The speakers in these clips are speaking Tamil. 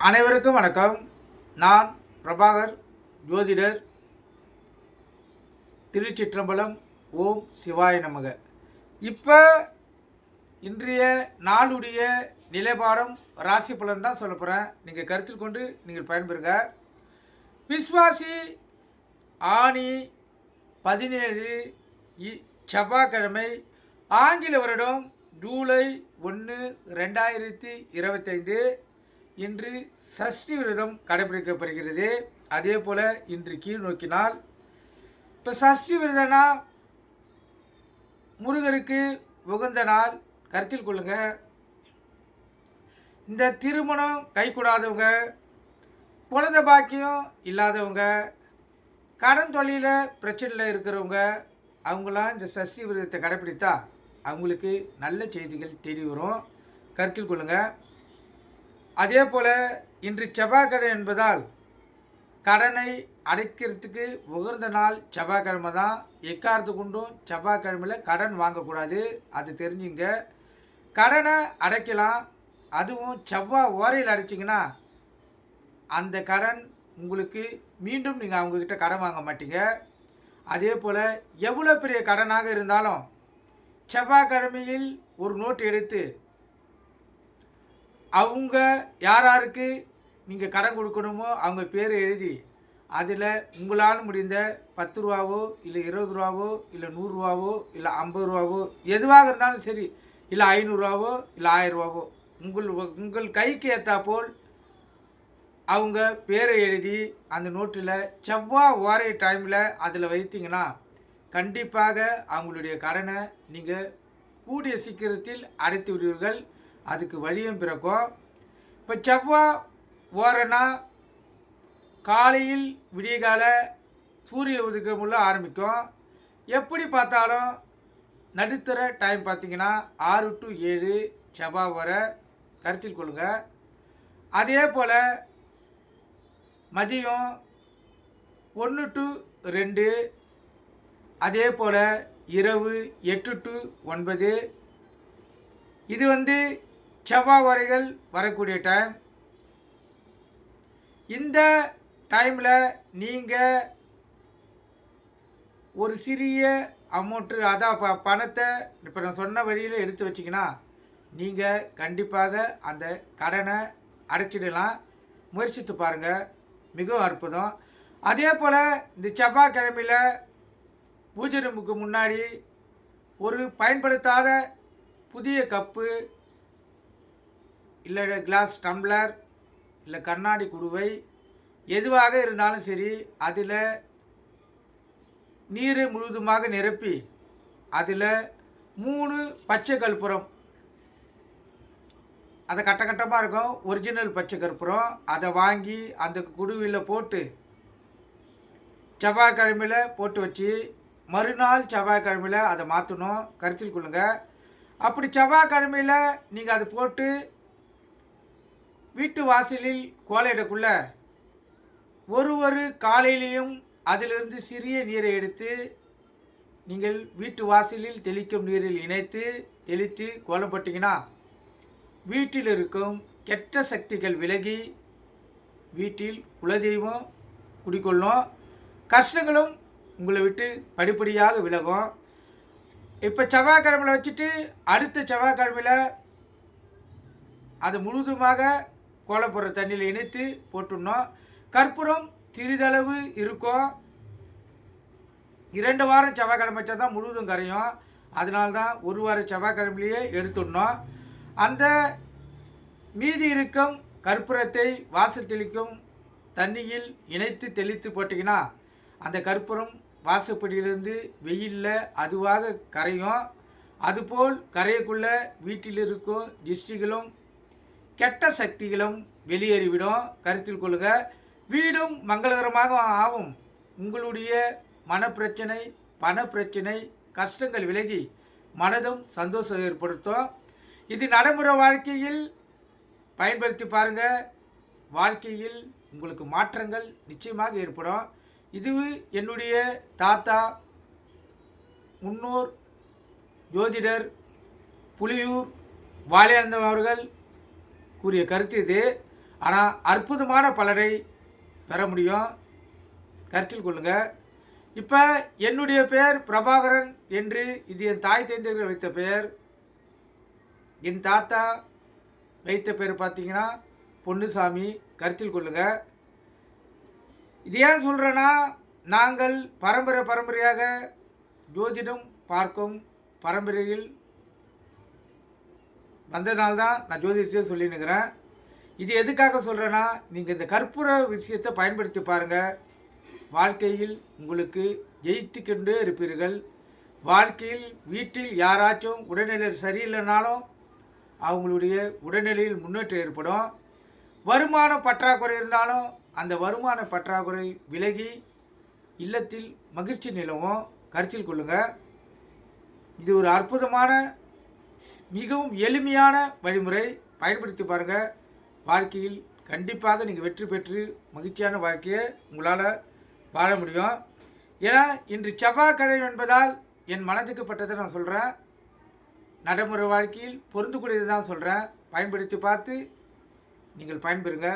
அனைவருக்கும் வணக்கம். நான் பிரபாகர், ஜோதிடர், திருச்சிற்றம்பலம். ஓம் சிவாய நமக. இப்போ இன்றைய நாளுடைய நிலைப்பாடம் ராசி பலன் தான் சொல்ல போகிறேன். நீங்கள் கருத்தில் கொண்டு நீங்கள் பயன்பெறுங்க. விஸ்வாசி ஆணி 17 செவ்வாய்க்கிழமை, ஆங்கில வருடம் ஜூலை 1, 2025. இன்று சஷ்டி விரதம் கடைபிடிக்கப்படுகிறது. அதே போல் இன்று கீழ் நோக்கினால், இப்போ சஷ்டி விரதம்னா முருகருக்கு உகந்த நாள், கருத்தில் கொள்ளுங்க. இந்த திருமணம் கைகூடாதவங்க, குழந்தை பாக்கியம் இல்லாதவங்க, கடன் தொழிலில் பிரச்சனையில் இருக்கிறவங்க, அவங்களாம் இந்த சஷ்டி விரதத்தை கடைப்பிடித்தா அவங்களுக்கு நல்ல செய்திகள் தேடி வரும். கருத்தில் கொள்ளுங்கள். அதே போல் இன்று செவ்வாய்க்கிழமை என்பதால் கடனை அடைக்கிறதுக்கு உகந்த நாள் செவ்வாய்க்கிழமை தான். எக்காரத்து கொண்டும் செவ்வாய்க்கிழமையில் கடன் வாங்கக்கூடாது, அது தெரிஞ்சுங்க. கடனை அடைக்கலாம், அதுவும் செவ்வாய் ஓரையில் அடைச்சிங்கன்னா அந்த கடன் உங்களுக்கு மீண்டும் நீங்கள் அவங்கக்கிட்ட கடன் வாங்க மாட்டீங்க. அதே போல் எவ்வளோ பெரிய கடனாக இருந்தாலும் செவ்வாய்க்கிழமையில் ஒரு நோட்டு எடுத்து அவங்க யாராருக்கு நீங்கள் கடன் கொடுக்கணுமோ அவங்க பேரை எழுதி அதில் உங்களால் முடிந்த 10 ரூபாவோ இல்லை 20 ரூபாவோ இல்லை 100 ரூபாவோ இல்லை 50 ரூபாவோ எதுவாக இருந்தாலும் சரி, இல்லை 500 ரூபாவோ இல்லை 1000 ரூபாவோ உங்கள் கைக்கு ஏற்றா போல் அவங்க பேரை எழுதி அந்த நோட்டில் செவ்வாய் ஓரை டைமில் அதில் வைத்தீங்கன்னா கண்டிப்பாக அவங்களுடைய கடனை நீங்கள் கூடிய சீக்கிரத்தில் அடைத்து விடுவீர்கள். அதுக்கு வழியும் பிறக்கும். இப்போ செவ்வாய் ஓரனா காலையில் விடியகால சூரிய உதயமுள்ள ஆரம்பிக்கும். எப்படி பார்த்தாலும் நடுத்தர டைம் பார்த்தீங்கன்னா 6 to 7 செவ்வாய் ஓர, கருத்தில் கொள்ளுங்கள். அதே போல் மதியம் 1 to 2, அதே போல் இரவு 8 to 9. இது செவ்வாய் வரைகள் வரக்கூடிய டைம். இந்த டைமில் நீங்கள் ஒரு சிறிய அமௌண்ட்டு, அதான் பணத்தை இப்போ நான் சொன்ன வழியில் எடுத்து வச்சிங்கன்னா நீங்கள் கண்டிப்பாக அந்த கடனை அடைச்சிடலாம். முயற்சித்து பாருங்கள், மிகவும் அற்புதம். அதே போல் இந்த செவ்வாய்க்கிழமையில் பூஜை ரூமுக்கு முன்னாடி ஒரு பயன்படுத்தாத புதிய கப்பு இல்லை கிளாஸ் டம்ளர் இல்லை கண்ணாடி குடுவை எதுவாக இருந்தாலும் சரி, அதில் நீரை முழுவதுமாக நிரப்பி அதில் 3 பச்சை கற்பூரம், அதை கட்டமாக இருக்கும், ஒரிஜினல் பச்சை கற்பூரம், அதை வாங்கி அந்த குடுவையில் போட்டு செவ்வாய்க்கிழமையில் போட்டு வச்சு மறுநாள் செவ்வாய்க்கிழமையில் அதை மாற்றணும். கருத்தில் கொள்ளுங்கள். அப்படி செவ்வாய்க்கிழமையில் நீங்கள் அதை போட்டு வீட்டு வாசலில் கோலையிடக்குள்ள ஒரு காலையிலையும் அதிலிருந்து சிறிய நீரை எடுத்து நீங்கள் வீட்டு வாசலில் தெளிக்கும் நீரில் இணைத்து தெளித்து கோலம் போட்டிங்கன்னா வீட்டில் இருக்கும் கெட்ட சக்திகள் விலகி வீட்டில் குலதெய்வம் குடிக்கொள்ளும், கஷ்டங்களும் உங்களை விட்டு படிப்படியாக விலகும். இப்போ செவ்வாய்க்கிழமையில் வச்சுட்டு அடுத்த செவ்வாய்க்கிழமையில் அது முழுதுமாக கோலம் போடுற தண்ணியில் இணைத்து போட்டுடணும். கற்பூரம் சிறிதளவு இருக்கும். 2 வாரம் செவ்வாய்க்கிழமை வச்சா தான் முழுவதும் கரையும். அதனால்தான் 1 வாரம் செவ்வாய்க்கிழமையிலேயே எடுத்துடணும். அந்த மீதி இருக்கும் கற்பூரத்தை வாசல் தெளிக்கும் தண்ணியில் இணைத்து தெளித்து போட்டிங்கன்னா அந்த கற்பூரம் வாசப்படியிலிருந்து வெயிலில் அதுவாக கரையும். அதுபோல் கரையக்குள்ள வீட்டில் இருக்கும் திஷ்டிகளும் கெட்ட சக்திகளும் வெளியேறிவிடும். கருத்தில் கொள்ளுங்க. வீடும் மங்களகரமாக ஆகும். உங்களுடைய மனப்பிரச்சனை, பணப்பிரச்சனை, கஷ்டங்கள் விலகி மனதும் சந்தோஷம் ஏற்படுத்தும். இது நடைமுறை வாழ்க்கையில் பயன்படுத்தி பாருங்கள். வாழ்க்கையில் உங்களுக்கு மாற்றங்கள் நிச்சயமாக ஏற்படும். இது என்னுடைய தாத்தா முன்னோர் ஜோதிடர் புலியூர் வாலியானந்தம் அவர்கள் கூறிய கருத்து இது. ஆனால் அற்புதமான பலனை பெற முடியும். கருத்தில் கொள்ளுங்கள். இப்போ என்னுடைய பெயர் பிரபாகரன் என்று இது என் தாய் தந்தையர்கள் வைத்த பெயர். என் தாத்தா வைத்த பேர் பார்த்தீங்கன்னா பொன்னுசாமி. கருத்தில் கொள்ளுங்கள். இது ஏன் சொல்கிறேன்னா, நாங்கள் பரம்பரையாக ஜோதிடம் பார்க்கும் பரம்பரையில் வந்ததுனால்தான் நான் ஜோதிடத்தை சொல்லினுக்கிறேன். இது எதுக்காக சொல்கிறேன்னா, நீங்கள் இந்த கற்பூர விஷயத்தை பயன்படுத்தி பாருங்கள். வாழ்க்கையில் உங்களுக்கு ஜெயித்து கொண்டே இருப்பீர்கள். வாழ்க்கையில் வீட்டில் யாராச்சும் உடல்நிலை சரியில்லைனாலும் அவங்களுடைய உடல்நிலையில் முன்னேற்றம் ஏற்படும். வருமான பற்றாக்குறை இருந்தாலும் அந்த வருமான பற்றாக்குறை விலகி இல்லத்தில் மகிழ்ச்சி நிலவும். கருத்தில் கொள்ளுங்கள். இது ஒரு அற்புதமான மிகவும் எளிமையான வழிமுறை. பயன்படுத்தி பாருங்கள். வாழ்க்கையில் கண்டிப்பாக நீங்கள் வெற்றி பெற்று மகிழ்ச்சியான வாழ்க்கையை உங்களால் வாழ முடியும். ஏன்னா இன்று செவ்வாய்க்கிழமை என்பதால் என் மனதுக்கு பட்டதை நான் சொல்கிறேன். நடைமுறை வாழ்க்கையில் பொருந்தக்கூடியது தான் சொல்கிறேன். பயன்படுத்தி பார்த்து நீங்கள் பயன்பெறுங்க.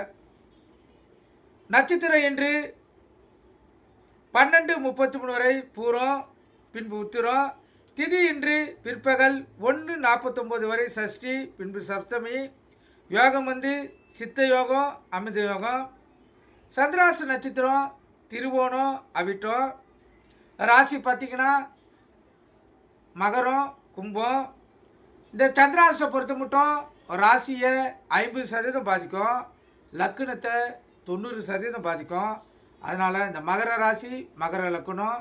நட்சத்திரம் என்று 12:33 வரை பூரம், பின்பு உத்திரம். திதி இன்று பிற்பகல் 1:49 வரை சஷ்டி, பின்பு சப்தமி. யோகம் சித்த யோகம், அமிர்த யோகம். சந்திராச நட்சத்திரம் திருவோணம், அவிட்டம். ராசி பார்த்திங்கன்னா மகரம், கும்பம். இந்த சந்திராசை பொறுத்த மட்டும் ராசியை 50% பாதிக்கும், லக்குனத்தை 90% பாதிக்கும். அதனால் இந்த மகர ராசி மகர லக்குனம்,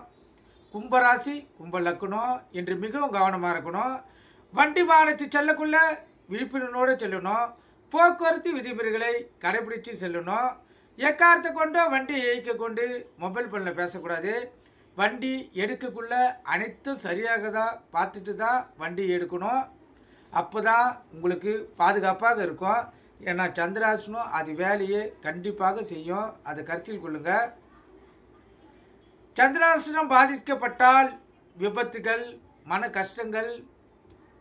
கும்பராசி கும்ப லக்குனம் என்று மிகவும் கவனமாக இருக்கணும். வண்டி வாகனத்தை செல்லக்குள்ள விழிப்புணர்வோடு செல்லணும். போக்குவரத்து விதிமுறைகளை கடைபிடித்து செல்லணும். எக்காரத்தை கொண்டு வண்டி இயக்க கொண்டு மொபைல் ஃபோனில் பேசக்கூடாது. வண்டி எடுக்கக்குள்ள அனைத்தும் சரியாக தான் பார்த்துட்டு தான் வண்டி எடுக்கணும். அப்போ தான் உங்களுக்கு பாதுகாப்பாக இருக்கும். ஏன்னா சந்திராசனம் அது வேலையை கண்டிப்பாக செய்யும். அதை கருத்தில் கொள்ளுங்கள். சந்திராசனம் பாதிக்கப்பட்டால் விபத்துகள், மன கஷ்டங்கள்,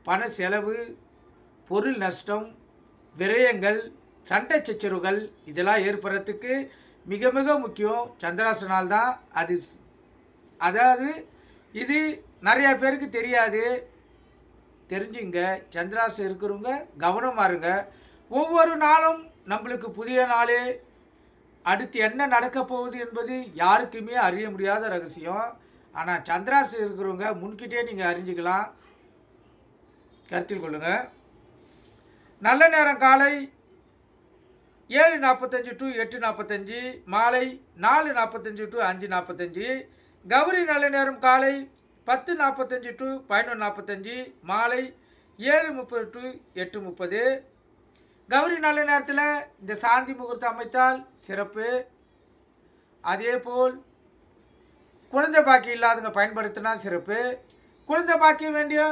பண செலவு, பொருள் நஷ்டம், விரயங்கள், சண்டை சச்சரவுகள் இதெல்லாம் ஏற்படுறதுக்கு மிக மிக முக்கியம் சந்திராசனால் தான். அதாவது இது நிறையா பேருக்கு தெரியாது. தெரிஞ்சுங்க. சந்திராசனம் இருக்கிறவங்க கவனமாக இருங்க. ஒவ்வொரு நாளும் நம்மளுக்கு புதிய நாளே. அடுத்து என்ன நடக்க போகுது என்பது யாருக்குமே அறிய முடியாத ரகசியம். ஆனால் சந்திராசனம் இருக்கிறவங்க முன்கிட்டே நீங்கள் அறிஞ்சிக்கலாம். கருத்தில் கொள்ளுங்கள். நல்ல நேரம் காலை 7:45 to 8:45, மாலை 4:45 to 5:45. கௌரி நல்ல நேரம் காலை 10:45 to 11:45, மாலை 7:30 to 8:30. கௌரி நல்ல நேரத்தில் இந்த சாந்தி முகூர்த்தம் அமைத்தால் சிறப்பு. அதேபோல் குழந்தை பாக்கியம் இல்லாதவங்க பயன்படுத்தினால் சிறப்பு. குழந்தை பாக்கியம் வேண்டிய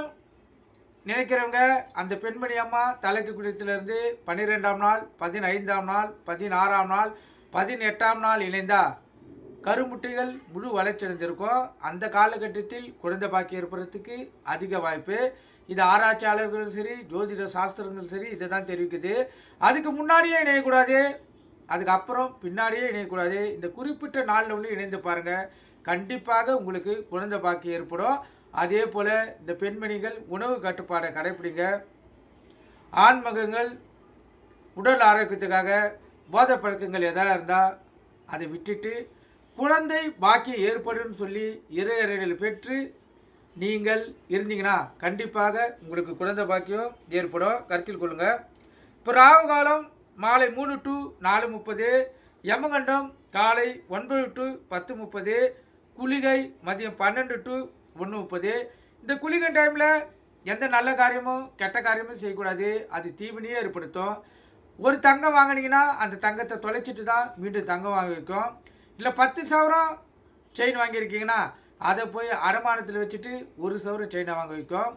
நினைக்கிறவங்க அந்த பெண்மணி அம்மா தலைக்கு குடித்திலிருந்து 12ஆம் நாள், 15ஆம் நாள், 16ஆம் நாள், 18ஆம் நாள் இணைந்தா கருமுட்டைகள் முழு வளர்ச்சியடைந்திருக்கும். அந்த காலகட்டத்தில் குழந்தை பாக்கியம் ஏற்படுறதுக்கு அதிக வாய்ப்பு. இது ஆராய்ச்சியாளர்களும் சரி, ஜோதிட சாஸ்திரங்களும் சரி இதை தான் தெரிவிக்குது. அதுக்கு முன்னாடியே இணையக்கூடாது, அதுக்கப்புறம் பின்னாடியே இணையக்கூடாது. இந்த குறிப்பிட்ட நாளில் ஒன்று இணைந்து பாருங்கள். கண்டிப்பாக உங்களுக்கு குழந்தை பாக்கியம் ஏற்படும். அதே போல் இந்த பெண்மணிகள் உணவு கட்டுப்பாடை கடைப்பிடிங்க. ஆண்மகங்கள் உடல் ஆரோக்கியத்துக்காக போதை பழக்கங்கள் எதாவது இருந்தால் அதை விட்டுட்டு குழந்தை பாக்கியம் ஏற்படும் சொல்லி இறையறைகள் பெற்று நீங்கள் இருந்தீங்கன்னா கண்டிப்பாக உங்களுக்கு குழந்தை பாக்கியம் ஏற்படும். கருத்தில் கொள்ளுங்கள். இப்போ ராகு காலம் மாலை 3 to 4:30, யமகண்டம் காலை 9 to 10:30, குளிகை மதியம் 12 to 1:30. இந்த குளிகை டைமில் எந்த நல்ல காரியமும் கெட்ட காரியமும் செய்யக்கூடாது. அது தீவினையே ஏற்படுத்தும். ஒரு தங்கம் வாங்கினீங்கன்னா அந்த தங்கத்தை தொலைச்சிட்டு தான் மீண்டும் தங்கம் வாங்க வைக்கும். இல்லை 10 சவரம் செயின் வாங்கியிருக்கீங்கன்னா அதை போய் அடமானத்தில் வச்சுட்டு 1 சவரம் செயினை வாங்க வைக்கும்.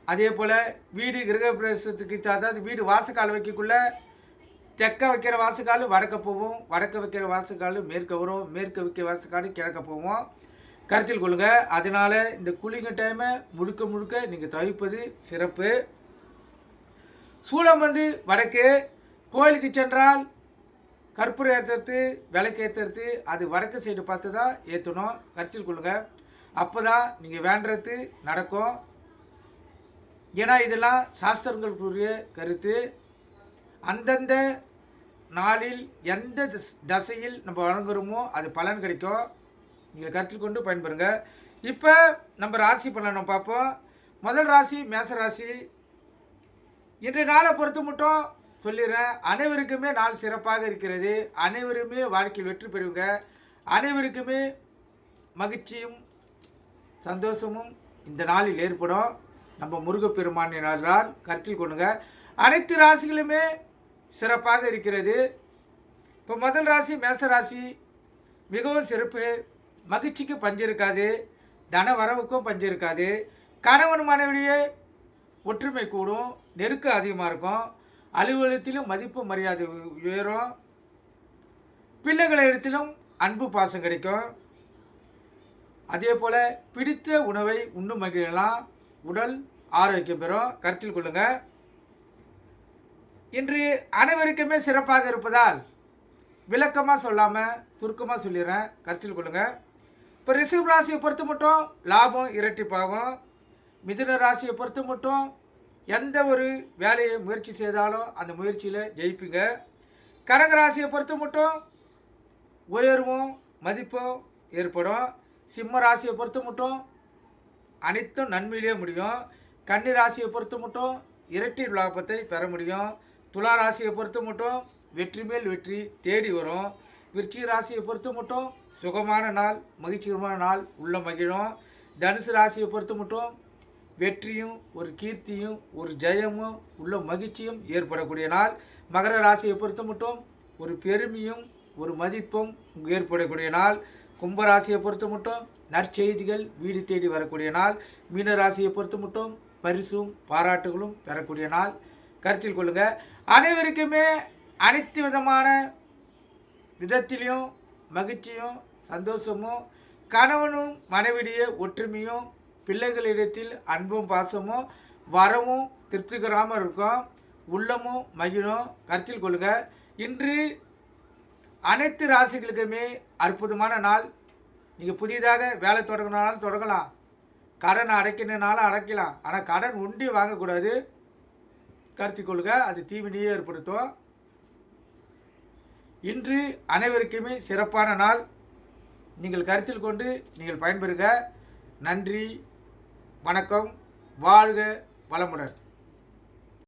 அதே போல் வீடு கிரகப்பிரவேசத்துக்கு, அதாவது வீடு வாசக்கால் வைக்கக்குள்ள தெற்க வைக்கிற வாசக்கால் வடக்க போவோம், வடக்க வைக்கிற வாசக்கால் மேற்க வரும், மேற்க வைக்கிற வாசக்கால் கிழக்க போவோம். கருத்தில் கொள்ளுங்கள். அதனால் இந்த குளிங்க டைமை முழுக்க நீங்கள் தவிர்ப்பது சிறப்பு. சூளம் வடக்கு, கோயிலுக்கு சென்றால் கற்பூரம் ஏற்றுறது, விளக்கு ஏற்றுறது அது வடக்கு சைடு பார்த்து தான் ஏற்றணும். கருத்தில் கொள்ளுங்க. அப்போ தான் நீங்கள் வேண்டுறது நடக்கும். ஏன்னா இதெல்லாம் சாஸ்திரங்களுக்குரிய கருத்து. அந்தந்த நாளில் எந்த தசையில் நம்ம வணங்குறோமோ அது பலன் கிடைக்கும். நீங்கள் கருத்தில் கொண்டு பயன்பெறுங்க. இப்போ நம்ம ராசி பலனை பார்ப்போம். முதல் ராசி மேச ராசி. இன்றைய நாளை பொறுத்து மட்டும் சொல்லிடுறேன். அனைவருக்குமே நாள் சிறப்பாக இருக்கிறது. அனைவருமே வாழ்க்கையில் வெற்றி பெறுவங்க. அனைவருக்குமே மகிழ்ச்சியும் சந்தோஷமும் இந்த நாளில் ஏற்படும். நம்ம முருகப்பெருமானினால் கருத்தில் கொள்ளுங்க. அனைத்து ராசிகளுமே சிறப்பாக இருக்கிறது. இப்போ முதல் ராசி மேச ராசி மிகவும் சிறப்பு. மகிழ்ச்சிக்கு பஞ்சு இருக்காது, தன வரவுக்கும் பஞ்சு இருக்காது. கணவன் மனைவியே ஒற்றுமை கூடும், நெருக்கம் அதிகமாக இருக்கும். அலுவலகத்திலும் மதிப்பு மரியாதை உயரும். பிள்ளைகளிடத்திலும் அன்பு பாசம் கிடைக்கும். அதே போல் பிடித்த உணவை உண்ணு மகிழலாம். உடல் ஆரோக்கியம் பெறும். கருத்தில் கொள்ளுங்க. இன்று அனைவருக்குமே சிறப்பாக இருப்பதால் விளக்கமாக சொல்லாமல் சுருக்கமாக சொல்லிடுறேன். கருத்தில் கொள்ளுங்க. இப்போ ரிஷப ராசியை பொறுத்த மட்டும் லாபம் இரட்டிப்பாகும். மிதுன ராசியை பொறுத்த மட்டும் எந்த ஒரு வேலையை முயற்சி செய்தாலும் அந்த முயற்சியில் ஜெயிப்பீங்க. கடக ராசியை பொறுத்த மட்டும் உயர்வும் மதிப்பும் ஏற்படும். சிம்ம ராசியை பொறுத்த மட்டும் அனைத்தும் நன்மையிலே முடியும். கன்னி ராசியை பொறுத்த மட்டும் இரட்டை லாபத்தை பெற முடியும். துலா ராசியை பொறுத்த மட்டும் வெற்றி மேல் வெற்றி தேடி வரும். விருச்சிக ராசியை பொறுத்த மட்டும் சுகமான நாள், மகிழ்ச்சிகரமான நாள் உள்ள மகிழும். தனுசு ராசியை பொறுத்த மட்டும் வெற்றியும் ஒரு கீர்த்தியும் ஒரு ஜெயமும் உள்ள மகிழ்ச்சியும் ஏற்படக்கூடிய நாள். மகர ராசியை பொறுத்த மட்டும் ஒரு பெருமையும் ஒரு மதிப்பும் ஏற்படக்கூடிய நாள். கும்பராசியை பொறுத்த மட்டும் நற்செய்திகள் வீடு தேடி வரக்கூடிய நாள். மீன ராசியை பொறுத்த மட்டும் பரிசும் பாராட்டுகளும் பெறக்கூடிய நாள். கருத்தில் கொள்ளுங்க. அனைவருக்குமே அனைத்து விதமான விதத்திலையும் மகிழ்ச்சியும் சந்தோஷமும், கணவனும் மனைவிடைய ஒற்றுமையும், பிள்ளைகளிடத்தில் அன்பும் பாசமும் வரவும் திருப்திகரமாக இருக்கும். உள்ளமும் மகிழும். கருத்தில் கொள்ளுங்க. இன்று அனைத்து ராசிகளுக்குமே அற்புதமான நாள். நீங்கள் புதிதாக வேலை தொடங்கினாலும் தொடங்கலாம், கடன் அடைக்கணுனாலும் அடைக்கலாம். ஆனால் கடன் உண்டி வாங்கக்கூடாது. கருத்தில் கொள்ளுங்க. அது தீவினையே ஏற்படுத்தும். இன்று அனைவருக்குமே சிறப்பான நாள். நீங்கள் கருத்தில் கொண்டு நீங்கள் பயன்பெறுக. நன்றி, வணக்கம், வாழ்க வளமுடன்.